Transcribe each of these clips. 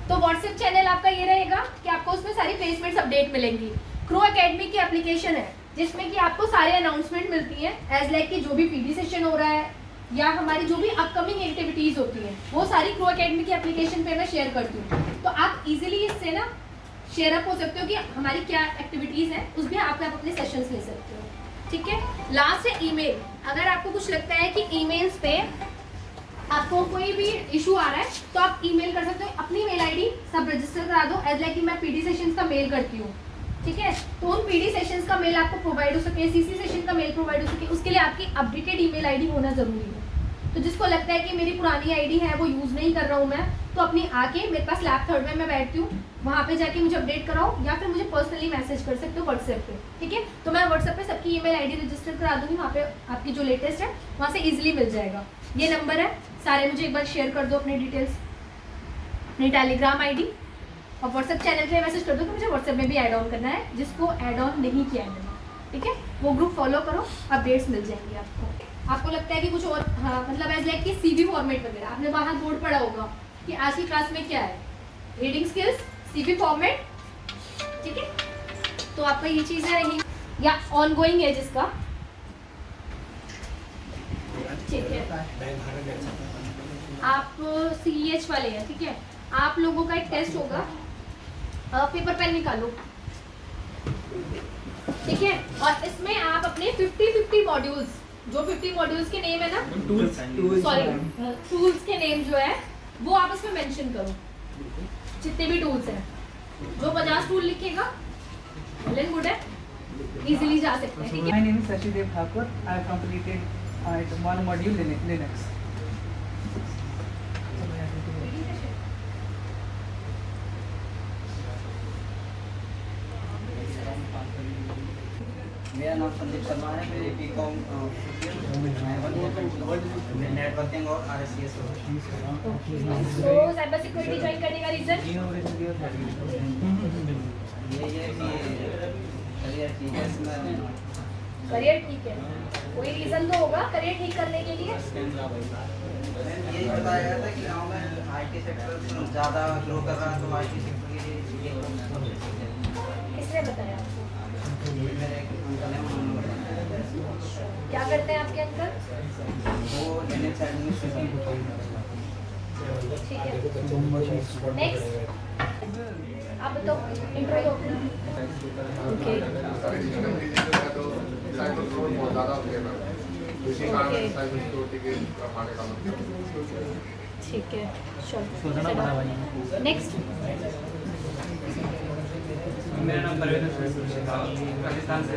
तो WhatsApp channel आपका ये रहेगा कि आपको उसमें सारी प्लेसमेंट्स अपडेट मिलेंगी। क्रू एकेडमी की एप्लीकेशन है जिसमें कि आपको सारे अनाउंसमेंट मिलती हैं एज लाइक कि जो भी पीडी सेशन हो रहा है या हमारी जो भी अपकमिंग एक्टिविटीज होती हैं वो सारी क्रू एकेडमी की एप्लीकेशन पे मैं शेयर करती हूँ। तो आप इजीली इससे ना शेयर अप हो सकते हो कि हमारी क्या एक्टिविटीज हैं, उसमें आप अपने सेशंस ले सकते हो। ठीक है, लास्ट है ईमेल। अगर आपको कुछ लगता है कि ईमेल्स पे आपको कोई भी इशू आ रहा है तो आप ईमेल कर सकते हो। अपनी मेल आईडी सब रजिस्टर करा दो एज लाइक कि मैं पीडी सेशंस का मेल करती हूँ। ठीक है, तो उन पीडी सेशंस का मेल आपको प्रोवाइड हो सके, सीसी सेशन का मेल प्रोवाइड हो सके, उसके लिए आपकी अपडेटेड ईमेल आईडी होना जरूरी है। तो जिसको लगता है कि मेरी पुरानी आईडी है वो यूज़ नहीं कर रहा हूँ मैं, तो अपनी आके मेरे पास लैब थर्ड में मैं बैठती हूँ, वहाँ पे जाके मुझे अपडेट कराओ या फिर मुझे पर्सनली मैसेज कर सकते हो व्हाट्सएप पे। ठीक है, तो मैं व्हाट्सएप पे सबकी ईमेल आईडी रजिस्टर करा दूँगी, वहाँ पे आपकी जो लेटेस्ट है वहाँ से ईजिली मिल जाएगा। ये नंबर है, सारे मुझे एक बार शेयर कर दो अपनी डिटेल्स, अपनी टेलीग्राम आईडी और व्हाट्सएप चैनल पे मैसेज कर दो कि मुझे व्हाट्सएप में भी ऐड ऑन करना है, जिसको ऐड ऑन नहीं किया है मैंने। ठीक है, वो ग्रुप फॉलो करो, अपडेट्स मिल जाएंगी आपको। आपको लगता है कि कुछ और, हाँ मतलब एज लाइक कि सीवी फॉर्मेट वगैरह, आपने बाहर बोर्ड पढ़ा होगा कि आज की क्लास में क्या है, रीडिंग स्किल्स, सीवी फॉर्मेट। ठीक है, तो आपका ये चीज़ें रही या ऑन गोइंग है जिसका। ठीक है, आप CEH वाले हैं। ठीक है, आप लोगों का एक टेस्ट होगा, पेपर पेन निकालो। ठीक है, और इसमें आप अपने 50-50 मॉड्यूल्स, जो 50 मॉड्यूल्स के नेम है ना, टूल्स के नेम जो है वो आप इसमें मेंशन करो, जितने भी टूल्स हैं। जो 50 टूल लिखेगा वेल एंड गुड है, इजीली जा सकते हैं। ठीक है, My name is Sashidev Thakur. I have completed one module Linux. मेरा नाम संदीप शर्मा है। मेरे बीकॉम नेटवर्किंग और RSCS तो साइबर सिक्योरिटी ज्वाइन करने का रीजन ये करियर ठीक है इसमें। करियर ठीक है, कोई रीजन तो होगा करियर ठीक करने के लिए। ये बताया गया था कि गांव में IT सेक्टर ज़्यादा ग्रो कर रहा है, तो IT सेक्टर के लिए किसने बताया आपको? मेरे अंकल हैं, उन्होंने बताया। क्या करते हैं आपके अंकल? वो लिनक्स एडमिनिस्ट्रेशन। ठीक है, नेक्स्ट आप बताओ, इंट्रो दो। ओके, ठीक है, चलो नेक्स्ट। मेरा नाम परवेज राजस्थान से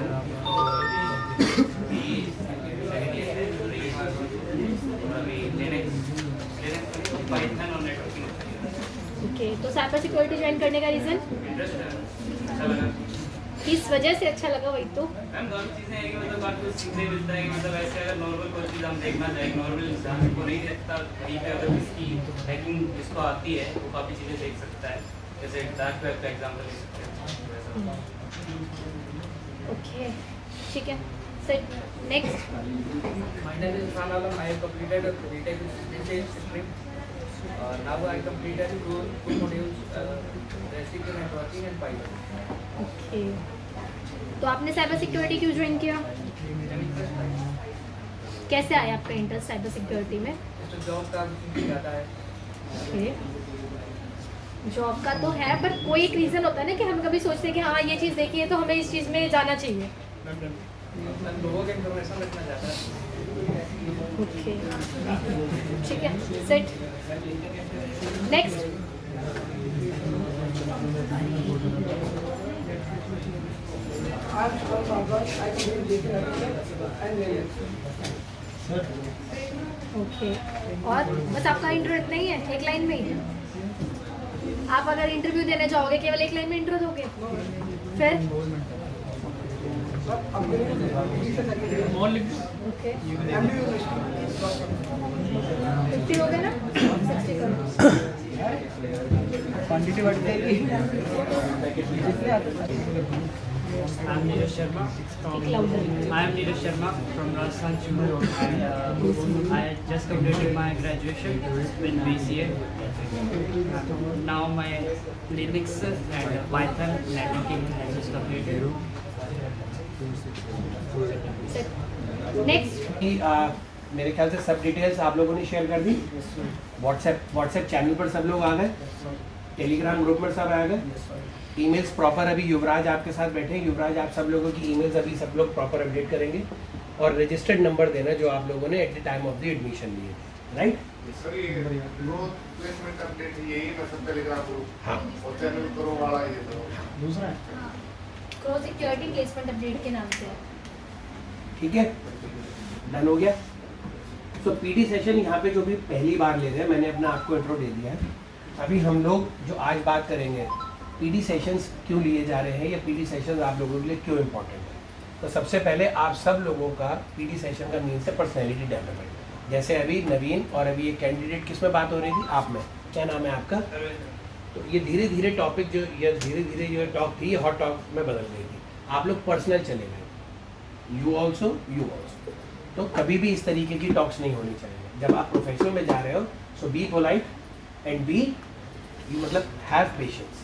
ओके, तो साइबर सिक्योरिटी ज्वाइन करने का रीज़न किस वजह से अच्छा लगा? वही तो मैम दोनों चीज़ें हैं कि मतलब आपको सीखने मिलता है कि मतलब ऐसे अगर नॉर्मल कोई चीज़ हम देखना चाहें, नॉर्मल इंसान को नहीं देखता, कहीं पे अगर इसकी हैकिंग जिसको आती है वो काफ़ी चीज़ें देख सकता है। जैसे डार्क वेब का एग्जाम्पल ले सकते हैं। ओके, ठीक है, set next. My name is Irfan Alam. I have completed a BTech with stream. Now I completed two modules, basic networking and Python. Okay, तो आपने साइबर सिक्योरिटी क्यों ज्वाइन किया? कैसे आया आपका इंटरेस्ट साइबर सिक्योरिटी में? जॉब का ज़्यादा है। ओके, जॉब का तो है, पर कोई एक रीज़न होता है ना कि हम कभी सोचते हैं कि हाँ ये चीज़ देखी है तो हमें इस चीज़ में जाना चाहिए। लोगों के इन्फॉर्मेशन रखना चाहता है। ओके, ठीक है, सेट नेक्स्ट। ओके, और बस आपका इंट्रो इतना ही है, एक लाइन में ही? आप अगर इंटरव्यू देने जाओगे केवल एक लाइन में इंट्रो दोगे, फिर ओके 50 हो गया ना, 60 करो। क्वांटिटी बढ़ती है। I'm Neeraj Sharma from Rajasthan Chumar, and I just completed my graduation in BCA. Now my Linux and Python networking has just completed. Next कि मेरे ख्याल से सब डिटेल्स आप लोगों ने शेयर कर दी। व्हाट्सएप चैनल पर सब लोग आ गए, टेलीग्राम ग्रुप में सब आ गए, ईमेल्स प्रॉपर अभी युवराज आपके साथ बैठे हैं। युवराज आप सब लोगों की ईमेल्स अभी सब लोग प्रॉपर अपडेट करेंगे और रजिस्टर्ड नंबर देना जो आप लोगों ने at the time of the admission लिए, राइट? सर ये ग्रोथ प्लेसमेंट अपडेट यही मैं सब टेलीग्राम ग्रुप हाँ और चैनल करो वाला ये तो दूसरा है, क्रॉस सिक्योरिटी प्लेसमेंट अपडेट के नाम से है। ठीक है, डन हो गया। तो पीटी सेशन यहाँ पे जो भी पहली बार ले रहे हैं, मैंने अपना आपको इंट्रो दे दिया है। अभी हम लोग जो आज बात करेंगे पीटी सेशंस क्यों लिए जा रहे हैं या पीटी सेशंस आप लोगों के लिए क्यों इम्पोर्टेंट है। तो सबसे पहले आप सब लोगों का पीटी सेशन का मीन्स है पर्सनैलिटी डेवलपमेंट। जैसे अभी नवीन और अभी एक कैंडिडेट किस में बात हो रही थी, आप में, क्या नाम है आपका? तो ये धीरे धीरे टॉपिक जो ये धीरे धीरे जो टॉक थी ये हॉट टॉक में बदल गई थी। आप लोग पर्सनल चले गए, यू ऑल्सो। तो कभी भी इस तरीके की टॉक्स नहीं होनी चाहिए जब आप प्रोफेशनल में जा रहे हो। So be polite and be you, मतलब हैव पेशेंस।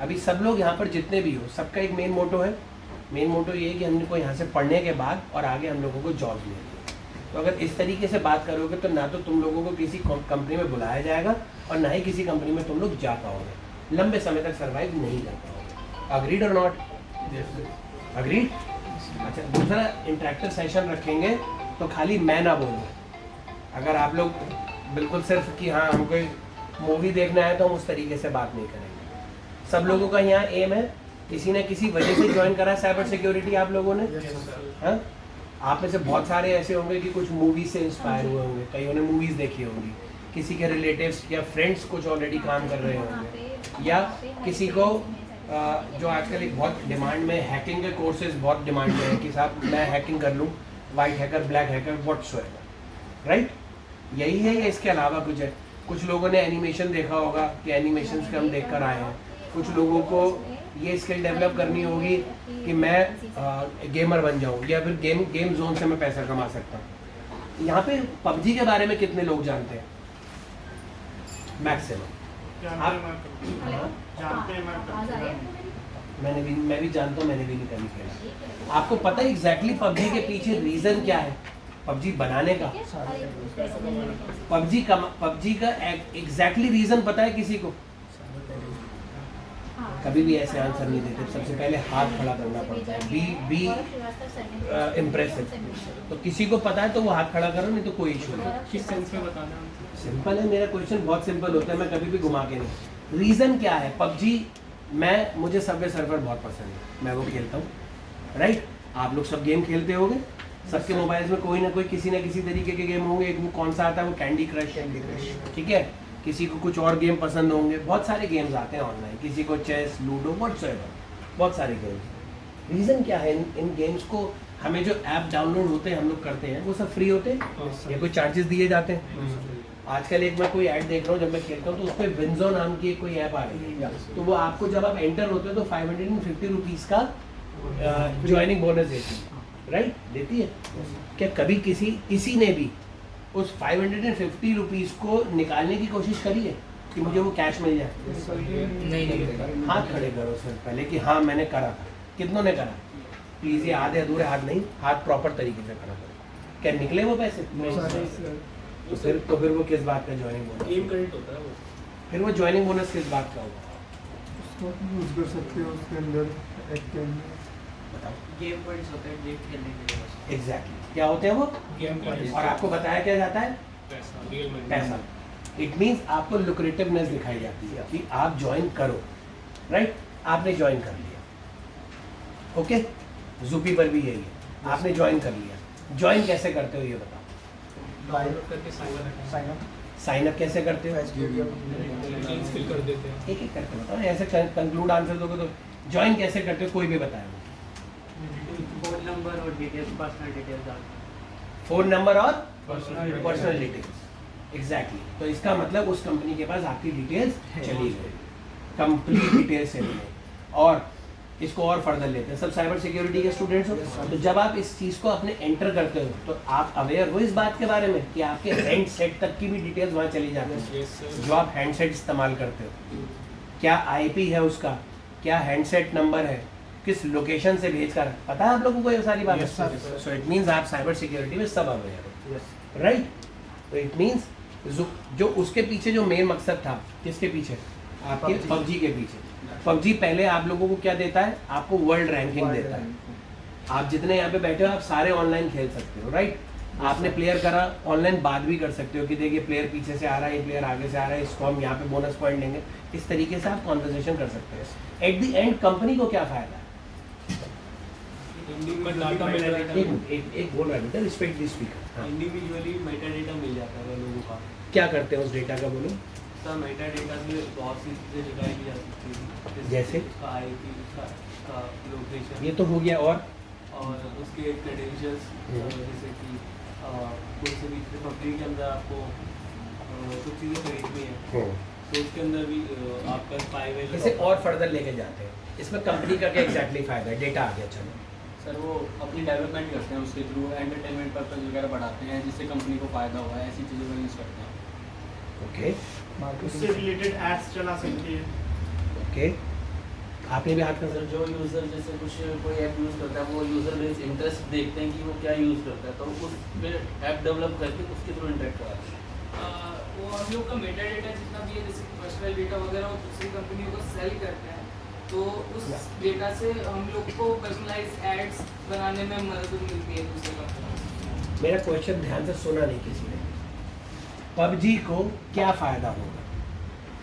अभी सब लोग यहाँ पर जितने भी हो, सबका एक मेन मोटो है। मेन मोटो ये है कि हमको यहाँ से पढ़ने के बाद और आगे हम लोगों को जॉब मिलेगी। तो अगर इस तरीके से बात करोगे तो ना तो तुम लोगों को किसी कंपनी में बुलाया जाएगा और ना ही किसी कंपनी में तुम लोग जा पाओगे, लंबे समय तक सर्वाइव नहीं कर पाओगे। अग्रीड और नॉट? अग्रीड। अच्छा, दूसरा इंटरेक्टिव सेशन रखेंगे तो खाली मैं ना बोलूँ। अगर आप लोग बिल्कुल सिर्फ कि हाँ हमको मूवी देखना है तो हम उस तरीके से बात नहीं करेंगे। सब लोगों का यहाँ एम है, किसी न किसी वजह से ज्वाइन करा साइबर सिक्योरिटी आप लोगों ने। हाँ, आप में से बहुत सारे ऐसे होंगे कि कुछ मूवी से इंस्पायर हुए होंगे, कईयों ने मूवीज़ देखी होंगी, किसी के रिलेटिव्स या फ्रेंड्स कुछ ऑलरेडी काम कर रहे होंगे, या किसी को जो आजकल एक बहुत डिमांड में हैकिंग के कोर्सेज बहुत डिमांड में है कि साहब मैं हैकिंग कर लूँ, white hacker, black hacker, whatsoever, right? यही है या इसके अलावा कुछ है? कुछ लोगों ने एनिमेशन देखा होगा कि एनिमेशंस के हम देख कर आए हैं। कुछ लोगों को ये स्किल डेवलप करनी होगी कि मैं गेमर बन जाऊँ या फिर गेम जोन से मैं पैसा कमा सकता हूँ। यहाँ पे पबजी के बारे में कितने लोग जानते हैं? मैक्सिमम मैं भी जानता हूँ, मैंने भी नहीं कभी खेला। आपको पता है एग्जैक्टली पबजी के पीछे रीज़न क्या है पबजी बनाने का? पबजी का एग्जैक्टली रीज़न पता है किसी को? कभी भी ऐसे आंसर नहीं देते, सबसे पहले हाथ खड़ा करना पड़ता है। B impressive. तो किसी को पता है तो वो हाथ खड़ा करो, नहीं तो कोई इशू नहीं। किस सेंस में बताना? सिंपल है, मेरा क्वेश्चन बहुत सिंपल होता है, मैं कभी भी घुमा के नहीं। रीज़न क्या है? पबजी मुझे सबवे सर्वर बहुत पसंद है, मैं वो खेलता हूँ, राइट? आप लोग सब गेम खेलते होंगे, सबके मोबाइल्स में कोई ना कोई किसी न किसी तरीके के गेम होंगे। एक वो कौन सा आता है, वो कैंडी क्रश, ठीक है? किसी को कुछ और गेम पसंद होंगे, बहुत सारे गेम्स आते हैं ऑनलाइन, किसी को चेस, लूडो, व्हाटसएवर, बहुत सारे गेम्स। रीज़न क्या है? इन गेम्स को हमें जो ऐप डाउनलोड होते हैं, हम लोग करते हैं, वो सब फ्री होते हैं या कोई चार्जेस दिए जाते हैं? आजकल एक मैं कोई ऐड देख रहा हूँ, जब मैं खेलता हूँ तो उस पर विंजो नाम की कोई ऐप आ रही है, तो वो आपको जब आप एंटर होते हो तो 550 रुपीज़ का ज्वाइनिंग बोनस देती है, राइट? देती है। क्या कभी किसी ने भी उस 550 रुपीज़ को निकालने की कोशिश करी है कि मुझे वो कैश मिल जाए? नहीं। हाथ खड़े करो सर पहले कि हाँ मैंने करा। कितनों ने करा? प्लीज़ ये आधे अधूरे हाथ नहीं, हाथ प्रॉपर तरीके से खड़ा करो। क्या निकले वो पैसे? तो फिर वो किस बात का ज्वाइनिंग बोनस? गेम कनेक्ट होता है वो। फिर वो ज्वाइनिंग बोनस किस बात का होगा? उसको यूज कर सकते हो उसके अंदर एक्ट के अंदर। बताओ। गेम पॉइंट्स होते हैं गेम खेलने के लिए। एग्जैक्टली क्या होते हैं वो? Game points. और आपको बताया क्या जाता है? पैसा, रियल मनी। पैसा। इट मीन्स आपको लुक्रेटिवनेस दिखाई जाती है कि आप ज्वाइन करो, राइट? आपने ज्वाइन कर लिया, ओके? ज़ूपी पर भी यही है, आपने ज्वाइन कर लिया। ज्वाइन कैसे करते हो ये बताओ? डाउनलोड करके साइन अप कैसे करते हो? डिटेल्स फिल कर देते हैं। एक एक करके बताओ, ऐसे कंक्लूड आंसर दोगे तो ज्वाइन कैसे करते हो? कोई भी बताया। फोन नंबर और डिटेल्स, पर्सनल डिटेल्स डालते फ़ोन नंबर और हैं। Personal details, exactly. तो इसका मतलब उस कंपनी के पास आपकी डिटेल्स चली गई, कंप्लीट डिटेल्स चली गई। और इसको और फर्दर लेते हैं। सब साइबर सिक्योरिटी के स्टूडेंट्स हो, तो जब आप इस चीज़ को अपने एंटर करते हो तो आप अवेयर हो इस बात के बारे में कि आपके हैंड सेट तक की भी डिटेल्स वहाँ चली जाती है। जो आप हैंड सेट इस्तेमाल करते हो, क्या आईपी है उसका, क्या हैंडसेट नंबर है, किस लोकेशन से भेज कर, पता है आप लोगों को ये सारी बातें? सो इट मीन्स आप साइबर सिक्योरिटी में सब अवेयर हो, राइट? तो इट मीन्स जो उसके पीछे जो मेन मकसद था, किसके पीछे? आपके पबजी के पीछे। पबजी पहले आप लोगों को क्या देता है? आपको वर्ल्ड रैंकिंग देता है। आप जितने यहाँ पे बैठे हो आप सारे ऑनलाइन खेल सकते हो, राइट? आपने प्लेयर करा, ऑनलाइन बात भी कर सकते हो कि देखिए प्लेयर पीछे से आ रहा है, ये प्लेयर आगे से आ रहा है, इसको हम यहाँ पे बोनस पॉइंट देंगे। इस तरीके से आप कॉन्वर्सेशन कर सकते हैं। एट द एंड कंपनी को क्या फायदा है? एक बोल रहा है बेटा, respect the speaker. Individually metadata मिल जाता है लोगों का। क्या करते हैं उस डेटा का, बोलो? सर मेटा डेटा से बहुत सी चीज़ें निकाली की जा सकती है, जैसे उसका आईपी, उसका लोकेशन, ये तो हो गया, और उसके क्रेडेंशियल्स, जैसे कि कोई से भी कंपनी के अंदर आपको कुछ चीज़ें खरीदनी है तो उसके अंदर भी आपका स्पाई इसे और फर्दर लेके जाते हैं। इसमें कंपनी का क्या एग्जैक्टली फायदा है? डेटा आ गया, चलो। सर वो अपनी डेवलपमेंट करते हैं, उसके थ्रू एंटरटेनमेंट पर्पज वगैरह बढ़ाते हैं जिससे कंपनी को फ़ायदा हुआ है, ऐसी चीज़ों का यूज़ करते हैं। ओके, उससे रिलेटेड एड्स चला सकती है। ओके, आपने भी हाथ का सर जो यूज़र जैसे कुछ कोई ऐप यूज़ करता है वो यूज़र बेस इंटरेस्ट देखते हैं कि वो क्या यूज़ करता है, तो उस पे ऐप डेवलप करके उसके थ्रू इंटरेक्ट कराते हैं। वो हम लोग का मेटा डेटा जितना भी है, जैसे पर्सनल डेटा वगैरह वो दूसरी कंपनियों को सेल करते हैं, तो उस डेटा से हम लोग को पर्सनलाइज एड्स बनाने में मदद मिलती है दूसरी कंपनी। मेरा क्वेश्चन ध्यान से सुना नहीं किसी ने। पबजी को क्या फ़ायदा होगा?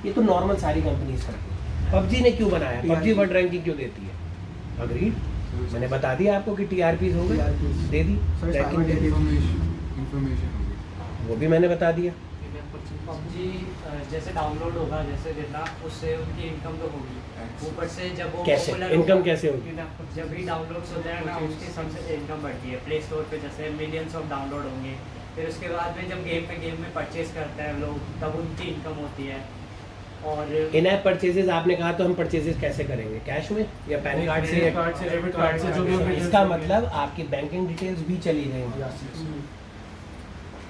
ये तो नॉर्मल सारी कंपनीज करती है। पबजी ने क्यों बनाया? पबजी वर्ल्ड रैंकिंग क्यों देती है? अग्रीड, मैंने बता दिया आपको कि टीआरपी हो गई, दे दी, इंफॉर्मेशन वो भी मैंने बता दिया। पबजी जैसे डाउनलोड होगा, जैसे जितना उससे उनकी इनकम तो होगी, ऊपर से जब वो कैसे popular इनकम होगा, कैसे होगी? जब भी डाउनलोड्स होते हैं ना उसके सबसे इनकम बढ़ती है। प्ले स्टोर पे जैसे मिलियंस ऑफ डाउनलोड होंगे, फिर उसके बाद में जब गेम में परचेज करते हैं लोग, तब उनकी इनकम होती है। और इन ऐप परचेजेस आपने कहा, तो हम परचेजेस कैसे करेंगे? कैश में या पैन कार्ड से? डेबिट कार्ड से जो भी इसका मतलब आपकी बैंकिंग डिटेल्स भी चली गई,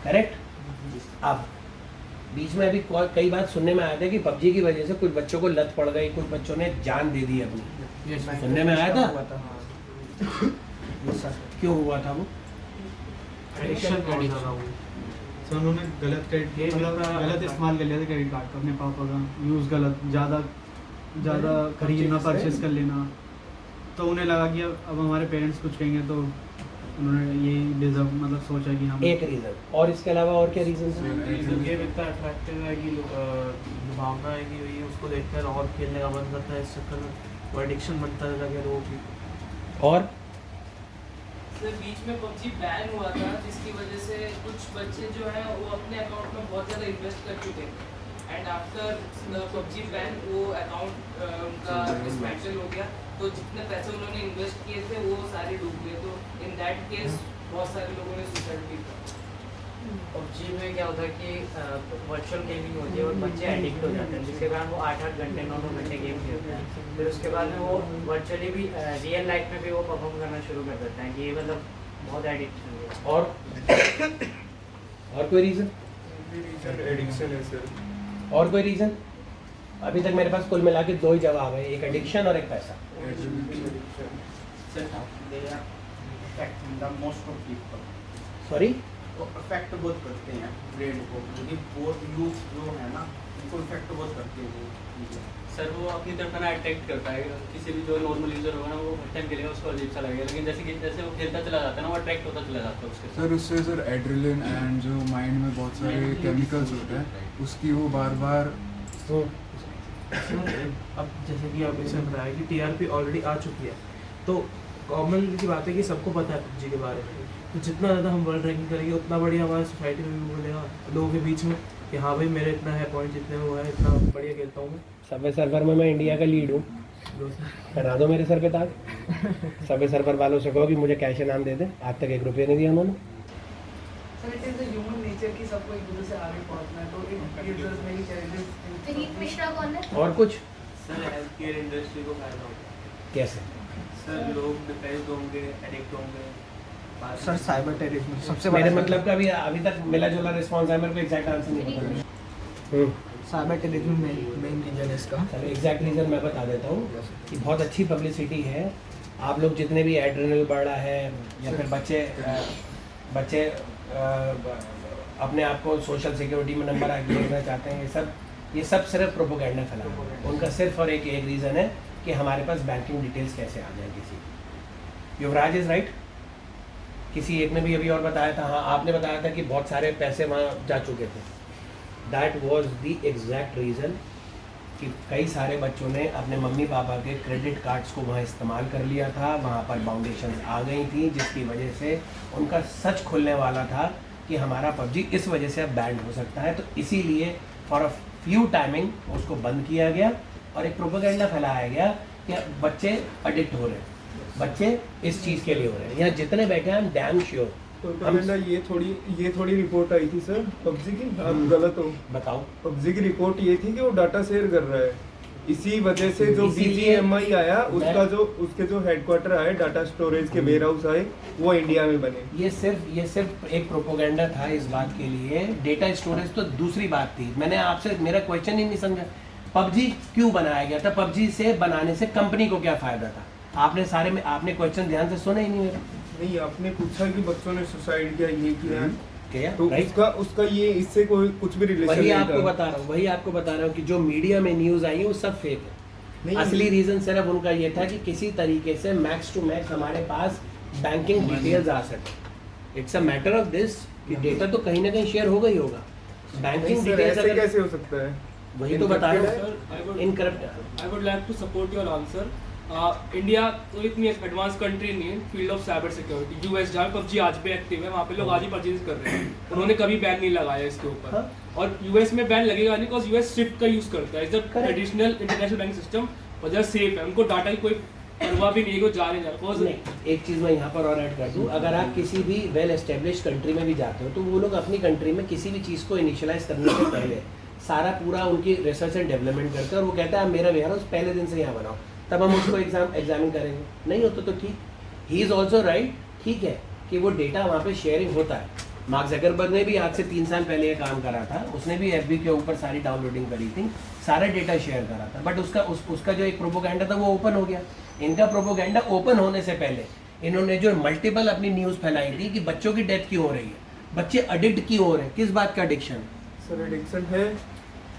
करेक्ट? अब बीच में अभी कई बात सुनने में आया था कि पबजी की वजह से कुछ बच्चों को लत पड़ गई, कुछ बच्चों ने जान दे दी अपनी, सुनने में आया था। क्यों हुआ था वो? सर उन्होंने गलत इस्तेमाल कर लिया था क्रेडिट कार्ड का, अपने पापा का यूज़ गलत, ज़्यादा खरीदना, परचेस कर लेना, तो उन्हें लगा कि अब हमारे पेरेंट्स कुछ कहेंगे, तो उन्होंने यही डिजर्व मतलब सोचा कि हम एक रीज़न, और इसके अलावा और क्या रीज़न था? गेम इतना अट्रैक्टिव है कि भावना है कि ये उसको देखकर और खेलने का मन करता है, इस चक्कर में वो एडिक्शन बनता है लगे लोगों की। और सर बीच में पबजी बैन हुआ था, जिसकी वजह से कुछ बच्चे जो हैं वो अपने अकाउंट में बहुत ज़्यादा इन्वेस्ट कर चुके हैं, एंड आफ्टर पबजी बैन वो अकाउंट उनका डिसमेंटल हो गया, तो जितने पैसे उन्होंने इन्वेस्ट किए थे वो सारे डूब गए। तो इन दैट केस बहुत सारे लोगों ने सुसाइड भी किया। पबजी में क्या होता है कि वर्चुअल गेमिंग होती है और बच्चे एडिक्ट हो जाते हैं, जिसके कारण वो 8-8 घंटे 9-9 घंटे गेम खेलते हैं। फिर उसके बाद में वो वर्चुअली भी रियल लाइफ में भी वो परफॉर्म करना शुरू कर देते हैं कि ये मतलब बहुत एडिक्शन है। और कोई रीज़न? एडिक्शन है सर। और कोई रीज़न? अभी तक मेरे पास कुल मिला के 2 ही जवाब है, एक एडिक्शन और एक पैसा। सॉरी, वो अफेक्ट बहुत करते हैं ब्रेन को, क्योंकि बहुत यूथ जो है ना उनको इफेक्ट बहुत करते हैं वो चीज़ें। सर वो अपनी तरफ ना अट्रैक्ट करता है, किसी भी जो नॉर्मल यूजर होगा ना वो हर टाइम खेलेगा उसको अजीब सा लगेगा, लेकिन जैसे वो खेलता चला जाता है ना वो अट्रैक्ट होता चला जाता है उसके सर। उससे सर एड्रेनलिन एंड जो माइंड में बहुत सारे केमिकल्स होते हैं उसकी वो बार बार अब जैसे कि आप इसे बताया कि टीआरपी ऑलरेडी आ चुकी है, तो कॉमन की बात है कि सबको पता है पबजी के बारे में, तो जितना ज़्यादा हम वर्ल्ड रैंकिंग करेंगे उतना बढ़िया हमारी सोसाइटी में भी बोलेगा लोगों के बीच में कि हाँ भाई मेरे इतना है पॉइंट, जितने वो है इतना बढ़िया खेलता हूँ मैं। सबवे सर्वर में मैं इंडिया का लीड हूँ, करा दो मेरे सर पे ताज। सबवे सर्वर वालों से कहो कि मुझे कैश इनाम दे दें, आज तक 1 रुपया नहीं दिया उन्होंने। Sir it is the human nature कि सबको एक दूसरे से आगे पहुंचना है, तो it gives us many challenges. Vineet Mishra कौन है? और कुछ? सर हेल्थ केयर इंडस्ट्री को फायदा होता है। कैसे? सर लोग डिप्रेस्ड होंगे, एडिक्ट होंगे। सर साइबर टेररिज्म सबसे मेरे मतलब का अभी तक मिला जुला रिस्पॉन्स है, मेरे को एग्जैक्ट आंसर नहीं पता। साइबर टेररिज्म मेन रीजन है इसका। चलो एग्जैक्ट रीज़न मैं बता देता हूँ कि बहुत अच्छी पब्लिसिटी है। आप लोग जितने भी एड्रेनल बढ़ रहा है या फिर बच्चे अपने आप को सोशल सिक्योरिटी में नंबर आगे लेना चाहते हैं, ये सब सिर्फ प्रोपोगेंडा फैला हुआ है। उनका सिर्फ और एक रीज़न है कि हमारे पास बैंकिंग डिटेल्स कैसे आ जाए किसी की। युवराज इज़ राइट। किसी एक ने भी अभी और बताया था, हाँ आपने बताया था कि बहुत सारे पैसे वहाँ जा चुके थे। That was the exact reason कि कई सारे बच्चों ने अपने मम्मी पापा के क्रेडिट कार्ड्स को वहाँ इस्तेमाल कर लिया था, वहाँ पर बाउंडेशंस आ गई थी, जिसकी वजह से उनका सच खुलने वाला था कि हमारा पबजी इस वजह से अब बैन हो सकता है। तो इसीलिए फॉर अ फ्यू टाइमिंग उसको बंद किया गया और एक प्रोपेगेंडा फैलाया गया कि बच्चे एडिक्ट हो रहे हैं, बच्चे इस चीज़ के लिए हो रहे हैं। यहाँ जितने बैठे हैं, आई एम डैम श्योर। ये थोड़ी रिपोर्ट आई थी सर पबजी की, आप गलत हो। बताओ। पबजी की रिपोर्ट ये थी कि वो डाटा शेयर कर रहा है, इसी वजह से जो BGMI आया उसके जो हेडक्वार्टर आए, डाटा स्टोरेज के वेयर हाउस आए, वो इंडिया में बने। ये सिर्फ एक प्रोपोगेंडा था इस बात के लिए। डेटा स्टोरेज तो दूसरी बात थी। मैंने आपसे मेरा क्वेश्चन ही नहीं समझा, पबजी क्यों बनाया गया था, पबजी से बनाने से कंपनी को क्या फायदा था? आपने क्वेश्चन ध्यान से सुना ही नहीं मेरा। नहीं, आपने पूछा कि बच्चों ने सुसाइड किया, ये किया, तो right? उसका ये इससे कोई कुछ भी रिलेशन वही आपको बता रहा हूँ कि जो मीडिया में न्यूज़ आई है वो सब फेक है। असली रीज़न सिर्फ उनका ये था कि किसी तरीके से मैक्स टू मैक्स हमारे पास बैंकिंग डिटेल्स आ सके। It's a matter of this कि डेटा तो कहीं ना कहीं शेयर होगा ही होगा। बैंकिंग डिटेल्स कैसे हो सकता है? वही तो बता रहा हूँ। इनकरप्ट। I would like to support your answer. India तो इतनी एडवांस कंट्री नहीं है field of cyber security. US जहाँ पबजी आज भी एक्टिव है, वहाँ पे लोग आज ही परचेज कर रहे हैं, उन्होंने कभी बैन नहीं लगाया इसके ऊपर। और यूएस में बैन लगेगा नहीं, बिकॉज यूएस स्विफ्ट का यूज करता है, is the traditional international banking system, वजह सेफ है, उनको डाटा की कोई परवाह भी नहीं है, जा नहीं जा रहा। एक चीज़ मैं यहाँ पर और ऐड कर दूँ, अगर आप किसी भी वेल एस्टेब्लिश कंट्री में भी जाते हो तो वो लोग अपनी कंट्री में किसी भी चीज़ को इनिशियलाइज करने से पहले सारा पूरा उनकी रिसर्च एंड डेवलपमेंट करते हैं और वो कहता है मेरा वेयर हाउस पहले दिन से यहाँ बनाओ, तब हम उसको एग्जामिन करेंगे। नहीं होता तो ठीक, ही इज़ ऑल्सो राइट, ठीक है कि वो डेटा वहाँ पे शेयरिंग होता है। मार्क ज़करबर्ग ने भी आज से 3 साल पहले ये काम करा था, उसने भी FB के ऊपर सारी डाउनलोडिंग करी थी, सारा डेटा शेयर करा था, बट उसका जो एक प्रोपोगेंडा था वो ओपन हो गया। इनका प्रोपोगेंडा ओपन होने से पहले इन्होंने जो मल्टीपल अपनी न्यूज़ फैलाई थी कि बच्चों की डेथ क्यों हो रही है, बच्चे एडिक्ट क्यों हो रहे हैं, किस बात का एडिक्शन? सर एडिक्शन है,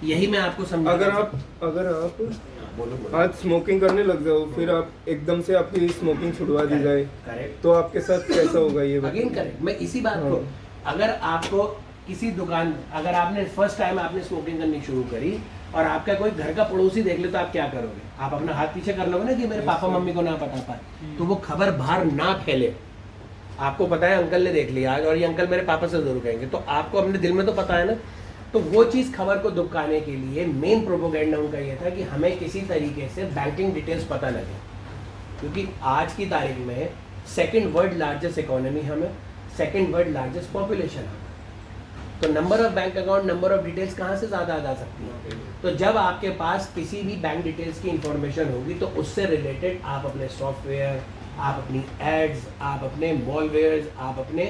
यही मैं आपको समझा। अगर आप आज स्मोकिंग करने लग जाओ, फिर आप एकदम से आपकी स्मोकिंग छुड़वा दी जाए, तो आपके साथ कैसा होगा? ये अगेन करेक्ट, मैं इसी बात को, अगर आपको किसी दुकान, अगर आपने फर्स्ट टाइम आपने स्मोकिंग करनी शुरू करी और आपका कोई घर का पड़ोसी देख ले तो आप क्या करोगे? आप अपना हाथ पीछे कर लोगे ना कि मेरे पापा मम्मी को ना पता पाए, तो वो खबर बाहर ना फैले। आपको पता है अंकल ने देख लिया आज और ये अंकल मेरे पापा से जरूर कहेंगे, तो आपको अपने दिल में तो पता है ना। तो वो चीज़ खबर को दुबकाने के लिए मेन प्रोपोगेंडा उनका ये था कि हमें किसी तरीके से बैंकिंग डिटेल्स पता लगे, क्योंकि आज की तारीख में सेकंड वर्ल्ड लार्जेस्ट इकोनॉमी हमें, सेकंड वर्ल्ड लार्जेस्ट पॉपुलेशन हमें, तो number of bank account, number of details कहाँ से ज़्यादा आ जा सकती हैं? तो जब आपके पास किसी भी बैंक डिटेल्स की इंफॉर्मेशन होगी तो उससे रिलेटेड आप अपने सॉफ्टवेयर, आप अपनी एड्स, आप अपने मॉलवेयर्स, आप अपने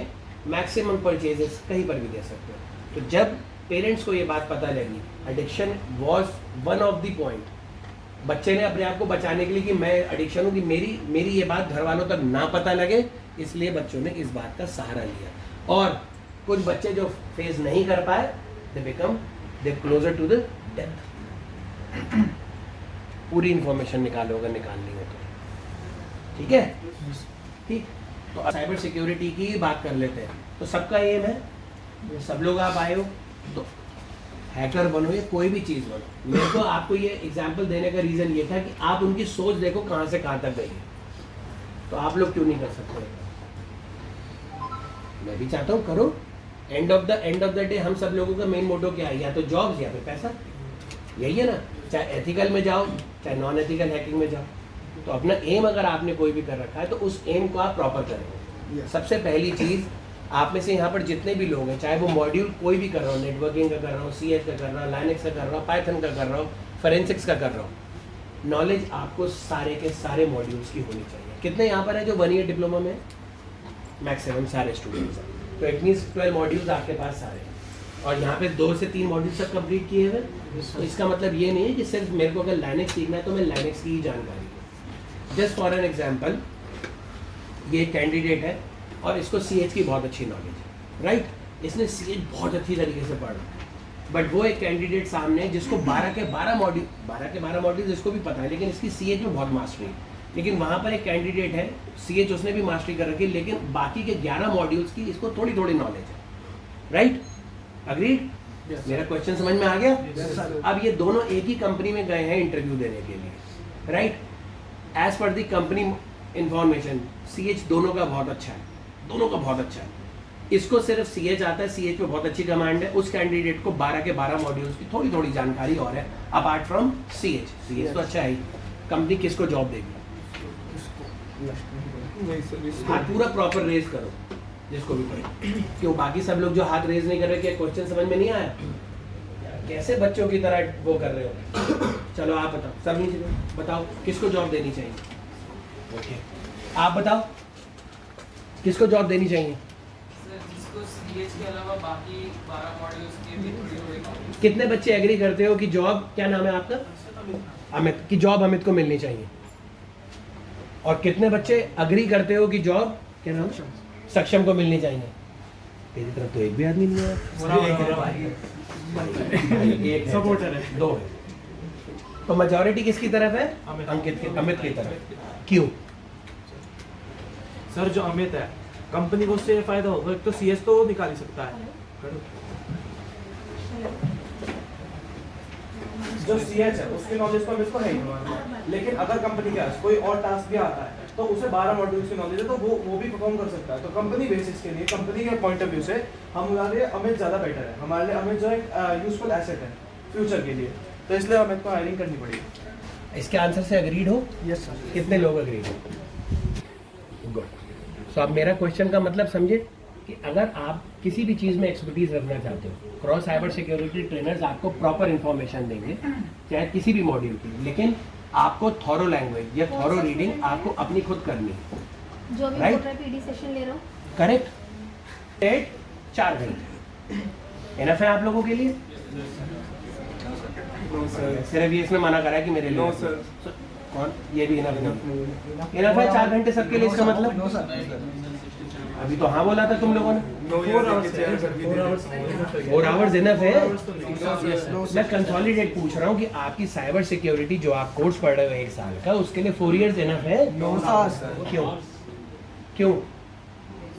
मैक्सिमम परचेजेस कहीं पर भी दे सकते हो। तो जब पेरेंट्स को ये बात पता लगी, addiction was one of the point, बच्चे ने अपने आप को बचाने के लिए कि मैं एडिक्शन हूँ, कि मेरी ये बात घर वालों तक ना पता लगे, इसलिए बच्चों ने इस बात का सहारा लिया। और कुछ बच्चे जो फेस नहीं कर पाए, दे क्लोजर टू द डेथ। पूरी इंफॉर्मेशन निकालोगे, निकालनी हो तो ठीक है, ठीक। तो साइबर सिक्योरिटी की बात कर लेते हैं। तो सबका एम है, सब लोग आप आए हो तो हैकर बनो या कोई भी चीज़ बनो। मेरे को आपको ये एग्जाम्पल देने का रीज़न ये था कि आप उनकी सोच देखो कहाँ से कहाँ तक गई है, तो आप लोग क्यों नहीं कर सकते? मैं भी चाहता हूँ करो। एंड ऑफ द डे हम सब लोगों का मेन मोटो क्या है? या तो जॉब्स या फिर पैसा, यही है ना। चाहे एथिकल में जाओ चाहे नॉन एथिकल हैकिंग में जाओ, तो अपना एम अगर आपने कोई भी कर रखा है तो उस एम को आप प्रॉपर करेंगे। सबसे पहली चीज़, आप में से यहाँ पर जितने भी लोग हैं, चाहे वो मॉड्यूल कोई भी कर रहा हो, नेटवर्किंग का कर रहा हो, CS का कर रहा हो, लाइनक्स का कर रहा हो, पाइथन का कर रहा हो, फोरेंसिक्स का कर रहा हो, नॉलेज आपको सारे के सारे मॉड्यूल्स की होनी चाहिए। कितने यहाँ पर है जो 1 ईयर डिप्लोमा में? मैक्सिमम सारे स्टूडेंट्स हैं। तो इट मीन्स 12 मॉड्यूल्स आपके पास सारे हैं, और यहाँ पे 2 से 3 मॉड्यूल्स तक कंप्लीट किए हुए। तो इसका मतलब ये नहीं है कि सिर्फ मेरे को अगर लाइनेक्स सीखना है तो मैं लाइनेक्स की ही जानकारी दूँ। जस्ट फॉर एन एग्जाम्पल, ये कैंडिडेट है और इसको CH की बहुत अच्छी नॉलेज है, राइट? इसने CH बहुत अच्छी तरीके से पढ़ा, बट वो एक कैंडिडेट सामने है जिसको 12 के 12 मॉड्यूल इसको भी पता है, लेकिन इसकी CH में बहुत मास्टरी है। लेकिन वहाँ पर एक कैंडिडेट है, CH उसने भी मास्टरी कर रखी है, लेकिन बाकी के 11 मॉड्यूल्स की इसको थोड़ी थोड़ी नॉलेज है, राइट? अग्रीड? मेरा क्वेश्चन समझ में आ गया? अब ये दोनों एक ही कंपनी में गए हैं इंटरव्यू देने के लिए, राइट? एज पर दी कंपनी इंफॉर्मेशन CH दोनों का बहुत अच्छा है, दोनों का बहुत अच्छा है। इसको सिर्फ CH आता है, CH पे बहुत अच्छी कमांड है। उस कैंडिडेट को 12 के 12 मॉड्यूल्स की थोड़ी थोड़ी जानकारी और है अपार्ट फ्रॉम CH तो अच्छा है। कंपनी किसको जॉब देगी? हाथ पूरा प्रॉपर रेज करो जिसको भी पढ़े। क्यों बाकी सब लोग जो हाथ रेज नहीं कर रहे, क्या क्वेश्चन समझ में नहीं आया? कैसे बच्चों की तरह वो कर रहे हो? चलो आप बताओ, सब नीचे बताओ किसको जॉब देनी चाहिए? ओके, आप बताओ किसको जॉब देनी चाहिए? सर जिसको CH के अलावा बाकी 12 मॉड्यूल्स के भी थोड़ी कितने बच्चे एग्री करते हो कि जॉब, क्या नाम है आपका? अमित, की जॉब अमित को मिलनी चाहिए? और कितने बच्चे अग्री करते हो कि जॉब, क्या नाम? सक्षम को मिलनी चाहिए? तेरी तरफ तो एक भी आदमी नहीं है, एक सपोर्टर है, 2 है। तो मेजॉरिटी किसकी तरफ है? अंकित की, अमित की तरफ। क्यों? सर जो अमित है, कंपनी को उससे फायदा होगा, एक तो CS तो वो निकाल ही सकता है। जो CH है उसकी नॉलेज तो अमित को है ही, लेकिन अगर कंपनी के पास कोई और टास्क भी आता है तो उसे 12 मॉड्यूल्स की नॉलेज है, तो वो भी परफॉर्म कर सकता है। तो कंपनी बेसिस के लिए, कंपनी के पॉइंट ऑफ व्यू से हमारे लिए अमित ज़्यादा बेटर है। हमारे लिए अमित जो एक यूजफुल एसेट है फ्यूचर के लिए, तो इसलिए अमित को हायरिंग करनी पड़ेगी। इसके आंसर से अग्रीड हो? Yes sir. कितने लोग अग्रीड हो? गुड। सो आप मेरा क्वेश्चन का मतलब समझे कि अगर आप किसी भी चीज़ में एक्सपर्टीज रखना चाहते हो, क्रॉस साइबर सिक्योरिटी ट्रेनर्स आपको प्रॉपर इन्फॉर्मेशन देंगे, चाहे किसी भी मॉड्यूल की, लेकिन आपको थॉरो लैंग्वेज या थॉरो रीडिंग आपको अपनी खुद करनी है। जो भी Right? PD सेशन ले रहा हूँ, करेक्ट? 4 घंटे इनफ है आप लोगों के लिए? सिर्फ ये इसमें मना करा है कि मेरे लिए। No sir. कौन? ये भी इनफ है 4 घंटे सबके लिए? इसका मतलब अभी तो हाँ बोला था तुम लोगों ने। 4 आवर्स इनफ है? मैं कंसोलिडेट पूछ रहा हूँ कि आपकी साइबर सिक्योरिटी जो आप कोर्स पढ़ रहे हो 1 साल का, उसके लिए 4 इयर्स इनफ है? क्यों? क्यों?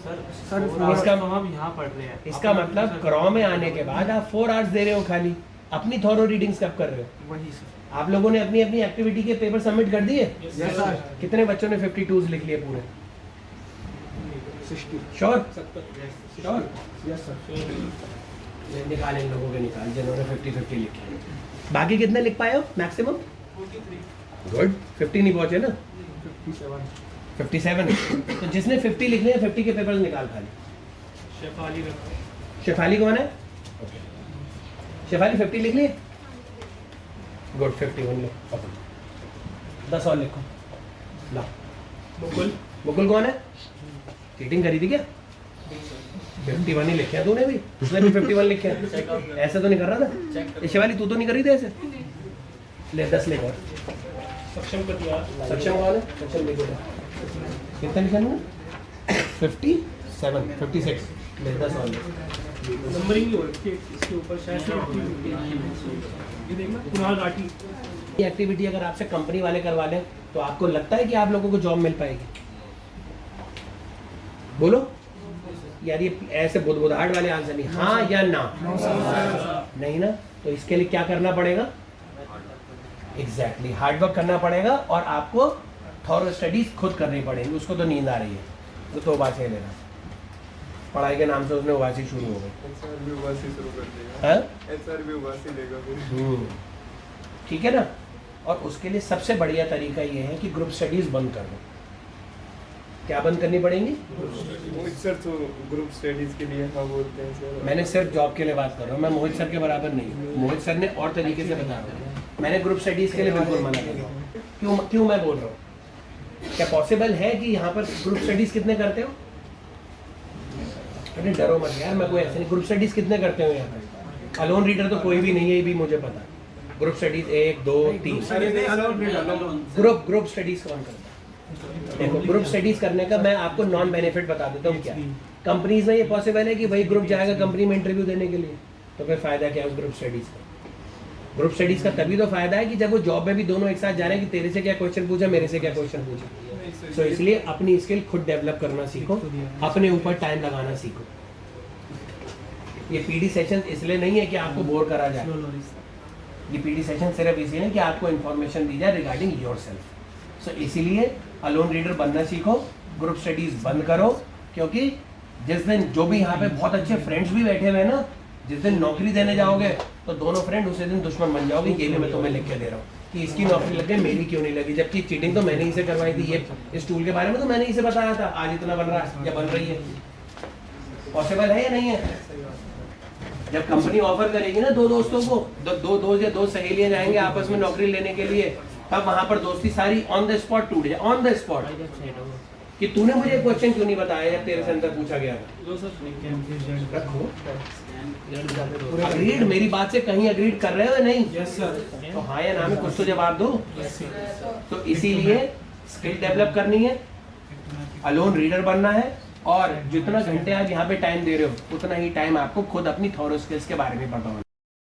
सर इसका हम यहाँ पढ़ रहे हैं, इसका मतलब क्रॉ में आने के बाद आप 4 आवर्स दे रहे हो खाली, अपनी थॉरो रीडिंग्स कब कर रहे हो? वही सर। आप लोगों ने अपनी अपनी एक्टिविटी के पेपर सबमिट कर दिए? Yes sir. कितने बच्चों ने 52 लिख लिए पूरे? श्योर? श्योर? Yes sir. निकाल इन लोगों के, निकाल जिन्होंने 50 लिखे। बाकी कितने लिख पाए हो मैक्सिमम? गुड। 50 नहीं पहुंचे ना? 57। तो जिसने 50 लिखने हैं 50 के पेपर्स निकाल खाली। शेफाली कौन है? शेफाली 50 लिख लिए? गुड। 51 लिखो, 10 और लिखो। ला मुकुल कौन है? चीटिंग करी थी क्या? 51 ही लिखे हैं तूने भी, उसने भी 51 लिखे हैं। ऐसे तो नहीं कर रहा था? शिवाली तू तो नहीं करी थी ऐसे? ले 10 लिख और। सक्षम कौन है? सक्षम लिखो। कितना लिखा है? 57, 56। ले 10 और नंबरिंग इसके ऊपर शायद ये देखना कुणाल राठी। ये एक्टिविटी अगर आपसे कंपनी वाले करवा लें तो आपको लगता है कि आप लोगों को जॉब मिल पाएगी? बोलो यार, ये ऐसे बुदबुदाहट वाले आंसर नहीं, हाँ या ना? नहीं ना? तो इसके लिए क्या करना पड़ेगा? एग्जैक्टली हार्डवर्क करना पड़ेगा, और आपको थॉरो स्टडीज खुद करनी पड़ेगी। उसको तो नींद आ रही है तो उबासी लेना, पढ़ाई के नाम से उसने उबासी शुरू हो गई। SR भी उबासी शुरू कर देगा। हाँ? SR भी उबासी लेगा फिर। ठीक है ना? और उसके लिए सबसे बढ़िया तरीका ये है कि ग्रुप स्टडीज बंद कर दो। क्या बंद करनी पड़ेंगी? मोहित सर तो ग्रुप स्टडीज के लिए हाँ बोलते हैं सर। मैंने सिर्फ जॉब के लिए बात कर रहा हूँ, मैं मोहित सर के बराबर नहीं। मोहित सर ने और तरीके से बता रहा हूँ। मैंने ग्रुप स्टडीज के लिए बिल्कुल मना कर रहा हूँ। क्यों मैं बोल रहा हूँ? क्या पॉसिबल है कि यहाँ पर ग्रुप स्टडीज कितने करते हो? अरे डरो मत यार, मैं कोई ऐसे नहीं। ग्रुप स्टडीज कितने करते हो यहाँ पे? अलोन रीडर तो कोई भी नहीं है, ये भी मुझे पता है। ग्रुप स्टडीज 1 2 3 ग्रुप स्टडीज कौन करता है? देखो, ग्रुप स्टडीज करने का मैं आपको नॉन बेनिफिट बता देता हूँ क्या। कंपनीज में ये पॉसिबल है कि वही ग्रुप जाएगा कंपनी में इंटरव्यू देने के लिए, तो फिर फायदा क्या है उस ग्रुप स्टडीज का? ग्रुप स्टडीज का तभी तो फायदा है कि जब वो जॉब में भी दोनों एक साथ जा रहे हैं कि तेरे से क्या क्वेश्चन पूछा, मेरे से क्या क्वेश्चन पूछा। सो इसलिए अपनी स्किल खुद डेवलप करना सीखो, अपने ऊपर टाइम लगाना सीखो। ये पीडी सेशन इसलिए नहीं है कि आपको बोर करा जाए, ये पीडी सेशन सिर्फ इसलिए है कि आपको इन्फॉर्मेशन दी जाए रिगार्डिंग योरसेल्फ। सो इसीलिए अलोन रीडर बनना सीखो, ग्रुप स्टडीज बंद करो, क्योंकि जिस दिन जो भी यहाँ पे बहुत अच्छे फ्रेंड्स भी बैठे हुए हैं ना, जिस दिन नौकरी देने जाओगे तो दोनों फ्रेंड उसी दिन दुश्मन बन जाओगे। ये भी मैं तुम्हें लिख के दे रहा हूँ कि इसकी नौकरी लग गई, मेरी क्यों नहीं लगी, जबकि चीटिंग तो मैंने ही से करवाई थी। ये इस टूल के बारे में तो मैंने ही से बताया था, आज इतना बन रहा है या बन रही है। पॉसिबल है या नहीं है? जब कंपनी ऑफर करेगी ना दो दोस्तों को, दो दोस्त या दो सहेलियां जाएंगे आपस में नौकरी लेने के लिए, तब वहां पर दोस्ती सारी ऑन द स्पॉट टूट जाए। ऑन द स्पॉट कि तूने मुझे क्वेश्चन क्यों नहीं बताया जब तेरे से अंदर पूछा गया था। रखो अग्रीड, मेरी बात से कहीं अग्रीड कर रहे हो या नहीं? Yes sir. तो हाँ या ना में कुछ तो जवाब दो। तो इसीलिए स्किल डेवलप करनी है, अलोन रीडर बनना है, और जितना घंटे आप यहाँ पे टाइम दे रहे हो उतना ही टाइम आपको खुद अपनी थॉरो स्किल्स के बारे में पता होना।